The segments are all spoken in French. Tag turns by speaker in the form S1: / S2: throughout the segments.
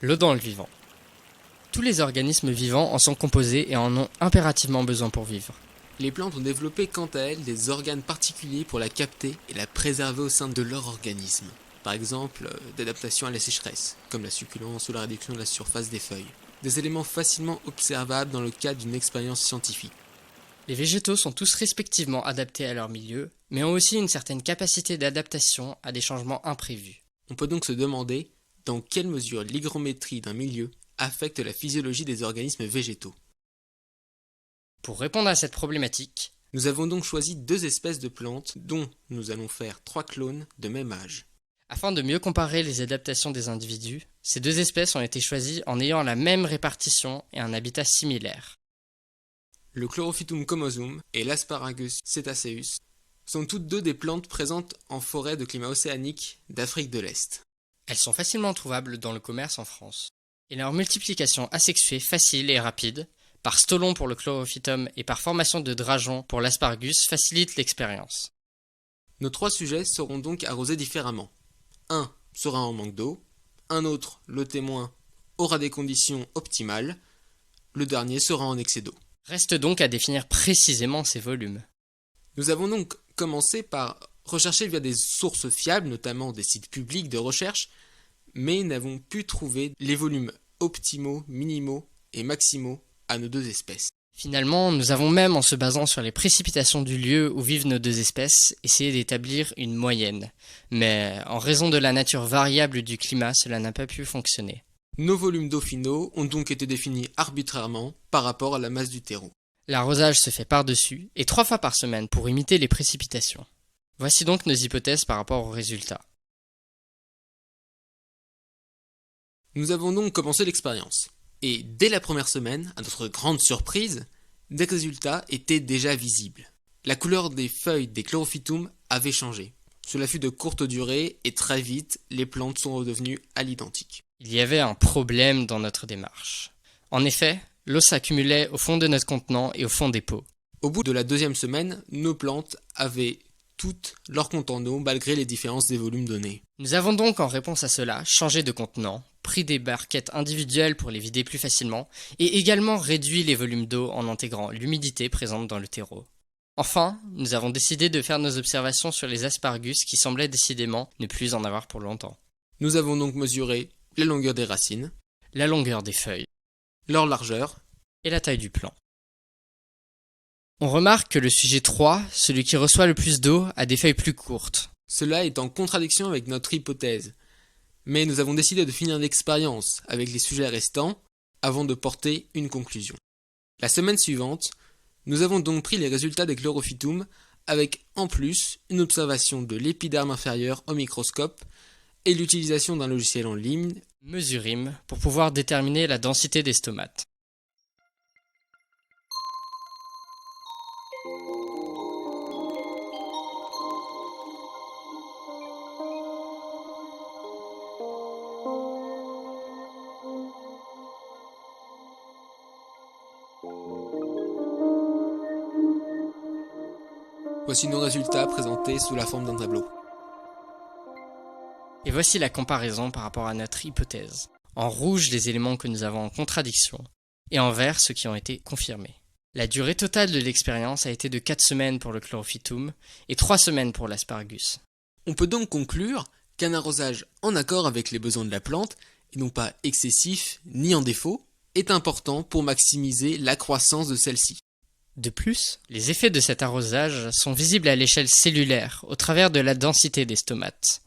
S1: L'eau dans le vivant. Tous les organismes vivants en sont composés et en ont impérativement besoin pour vivre.
S2: Les plantes ont développé quant à elles des organes particuliers pour la capter et la préserver au sein de leur organisme. Par exemple, d'adaptation à la sécheresse, comme la succulence ou la réduction de la surface des feuilles. Des éléments facilement observables dans le cadre d'une expérience scientifique.
S1: Les végétaux sont tous respectivement adaptés à leur milieu, mais ont aussi une certaine capacité d'adaptation à des changements imprévus.
S2: On peut donc se demander dans quelle mesure l'hygrométrie d'un milieu affecte la physiologie des organismes végétaux.
S1: Pour répondre à cette problématique,
S2: Nous avons donc choisi 2 espèces de plantes dont nous allons faire 3 clones de même âge.
S1: afin de mieux comparer les adaptations des individus, ces 2 espèces ont été choisies en ayant la même répartition et un habitat similaire.
S2: Le Chlorophytum comosum et l'Asparagus cetaceus sont toutes 2 des plantes présentes en forêt de climat océanique d'Afrique de l'Est.
S1: Elles sont facilement trouvables dans le commerce en France. Et leur multiplication asexuée facile et rapide, par stolon pour le Chlorophytum et par formation de drageons pour l'Asparagus, facilite l'expérience.
S2: Nos 3 sujets seront donc arrosés différemment. Un sera en manque d'eau, un autre, le témoin, aura des conditions optimales, le dernier sera en excès d'eau.
S1: Reste donc à définir précisément ces volumes.
S2: Nous avons donc commencé par rechercher via des sources fiables, notamment des sites publics de recherche, mais n'avons pu trouver les volumes optimaux, minimaux et maximaux à nos 2 espèces.
S1: Finalement, nous avons même, en se basant sur les précipitations du lieu où vivent nos 2 espèces, essayé d'établir une moyenne. Mais en raison de la nature variable du climat, cela n'a pas pu fonctionner.
S2: Nos volumes d'eau finaux ont donc été définis arbitrairement par rapport à la masse du terreau.
S1: L'arrosage se fait par-dessus, et 3 fois par semaine pour imiter les précipitations. Voici donc nos hypothèses par rapport aux résultats.
S2: Nous avons donc commencé l'expérience. Et dès la première semaine, à notre grande surprise, des résultats étaient déjà visibles. La couleur des feuilles des chlorophytum avait changé. Cela fut de courte durée et très vite, les plantes sont redevenues à l'identique.
S1: Il y avait un problème dans notre démarche. En effet, l'eau s'accumulait au fond de notre contenant et au fond des pots.
S2: Au bout de la 2e semaine, nos plantes avaient toutes leur compte en eau malgré les différences des volumes donnés.
S1: Nous avons donc en réponse à cela changé de contenant, pris des barquettes individuelles pour les vider plus facilement et également réduit les volumes d'eau en intégrant l'humidité présente dans le terreau. Enfin, nous avons décidé de faire nos observations sur les asparagus qui semblaient décidément ne plus en avoir pour longtemps.
S2: Nous avons donc mesuré la longueur des racines,
S1: La longueur des feuilles
S2: leur largeur,
S1: et la taille du plant. On remarque que le sujet 3, celui qui reçoit le plus d'eau, a des feuilles plus courtes.
S2: Cela est en contradiction avec notre hypothèse. Mais nous avons décidé de finir l'expérience avec les sujets restants avant de porter une conclusion. La semaine suivante, nous avons donc pris les résultats des chlorophytum avec en plus une observation de l'épiderme inférieur au microscope et l'utilisation d'un logiciel en ligne.
S1: Mesurime pour pouvoir déterminer la densité des stomates.
S2: Voici nos résultats présentés sous la forme d'un tableau.
S1: Et voici la comparaison par rapport à notre hypothèse. En rouge, les éléments que nous avons en contradiction, et en vert, ceux qui ont été confirmés. La durée totale de l'expérience a été de 4 semaines pour le chlorophytum et 3 semaines pour l'asparagus.
S2: On peut donc conclure qu'un arrosage en accord avec les besoins de la plante, et non pas excessif ni en défaut, est important pour maximiser la croissance de celle-ci.
S1: De plus, les effets de cet arrosage sont visibles à l'échelle cellulaire, au travers de la densité des stomates.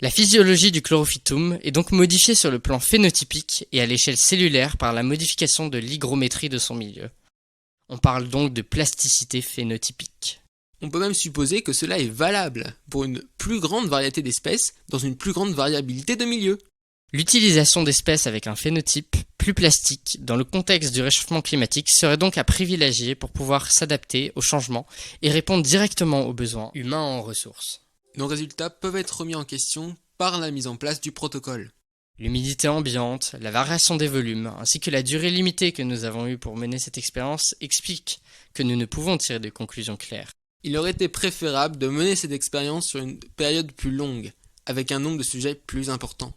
S1: La physiologie du chlorophytum est donc modifiée sur le plan phénotypique et à l'échelle cellulaire par la modification de l'hygrométrie de son milieu. On parle donc de plasticité phénotypique.
S2: On peut même supposer que cela est valable pour une plus grande variété d'espèces dans une plus grande variabilité de milieux.
S1: L'utilisation d'espèces avec un phénotype plus plastique dans le contexte du réchauffement climatique serait donc à privilégier pour pouvoir s'adapter aux changements et répondre directement aux besoins humains en ressources.
S2: Nos résultats peuvent être remis en question par la mise en place du protocole.
S1: L'humidité ambiante, la variation des volumes, ainsi que la durée limitée que nous avons eue pour mener cette expérience expliquent que nous ne pouvons tirer de conclusions claires.
S2: Il aurait été préférable de mener cette expérience sur une période plus longue, avec un nombre de sujets plus important.